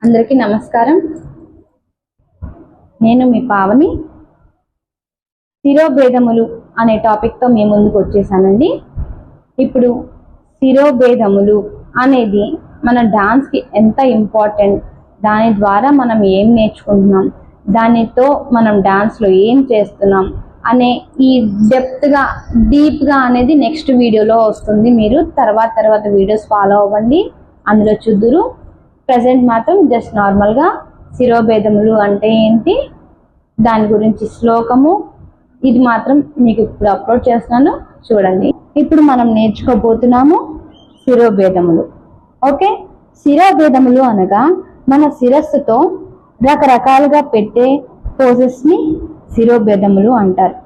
అందరికీ నమస్కారం. నేను మీ పావని. శిరోభేదములు అనే టాపిక్తో మీ ముందుకు వచ్చేసానండి. ఇప్పుడు శిరోభేదములు అనేది మన డాన్స్కి ఎంత ఇంపార్టెంట్, దాని ద్వారా మనం ఏం నేర్చుకుంటున్నాం, దానితో మనం డాన్స్లో ఏం చేస్తున్నాం అనే ఈ డీప్గా అనేది నెక్స్ట్ వీడియోలో వస్తుంది. మీరు తర్వాత వీడియోస్ ఫాలో అవ్వండి, అందులో చూద్దురు. ప్రజెంట్ మాత్రం జస్ట్ నార్మల్గా శిరోభేదములు అంటే ఏంటి, దాని గురించి శ్లోకము, ఇది మాత్రం మీకు ఇప్పుడు అప్లోడ్ చేస్తున్నాను, చూడండి. ఇప్పుడు మనం నేర్చుకోబోతున్నాము శిరోభేదములు. ఓకే, శిరోభేదములు అనగా మన శిరస్సుతో రకరకాలుగా పెట్టే పోజెస్ని శిరోభేదములు అంటారు.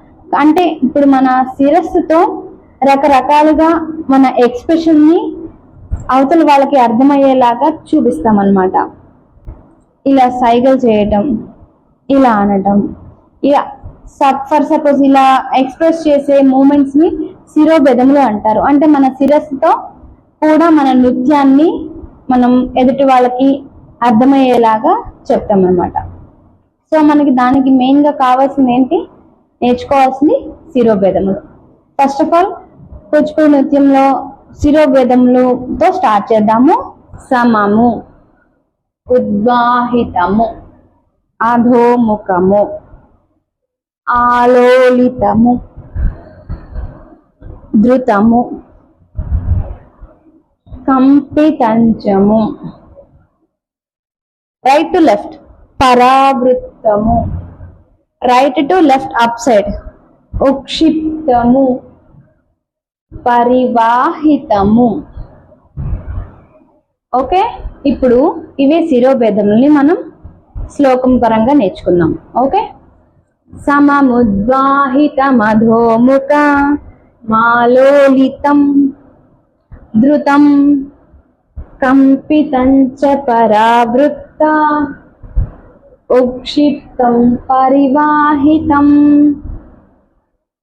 అంటే ఇప్పుడు మన శిరస్సుతో రకరకాలుగా మన ఎక్స్ప్రెషన్ని అవతల వాళ్ళకి అర్థమయ్యేలాగా చూపిస్తామన్నమాట. ఇలా సైగలు చేయటం, ఇలా అనటం, ఇలా ఫర్ సపోజ్ ఇలా ఎక్స్ప్రెస్ చేసే మూమెంట్స్ని శిరోభేదములు అంటారు. అంటే మన శిరస్సుతో కూడా మన నృత్యాన్ని మనం ఎదుటి వాళ్ళకి అర్థమయ్యేలాగా చెప్తామన్నమాట. సో మనకి దానికి మెయిన్గా కావాల్సింది ఏంటి, నేర్చుకోవాల్సింది శిరోభేదములు. ఫస్ట్ ఆఫ్ ఆల్ కూచిపూడి నృత్యంలో శిరోభేదములతో స్టార్ట్ చేద్దాము. సమము, ఉద్వాహితము, అధోముఖము, ఆలోలితము, ధృతము, కంపితంచము, రైట్ టు లెఫ్ట్ పరావృత్తము, right to left up side ఉక్షిప్తము, పరివాహితము. ఓకే, ఇప్పుడు ఇవే శిరోభేదముల్ని మనం శ్లోకం పరంగా నేర్చుకుందాం. ఓకే, సమముద్వాహితమధోముఖ మాలోలితం ధృతం కంపితం చ పరావృత్త ఉక్షిప్తం పరివాహితం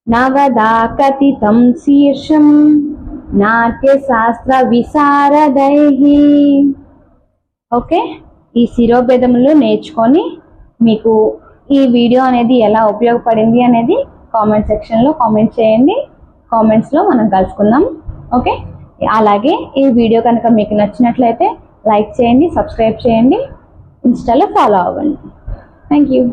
నవదా కథితం శీర్షం నాట్యశాస్త్ర విశారదైః. ఓకే, ఈ శిరోభేదములు నేర్చుకొని మీకు ఈ వీడియో అనేది ఎలా ఉపయోగపడింది అనేది కామెంట్ సెక్షన్లో కామెంట్ చేయండి. కామెంట్స్లో మనం కలుసుకుందాం. ఓకే, అలాగే ఈ వీడియో కనుక మీకు నచ్చినట్లయితే లైక్ చేయండి, సబ్స్క్రైబ్ చేయండి, ఇన్స్టాలో ఫాలో అవ్వండి. Thank you.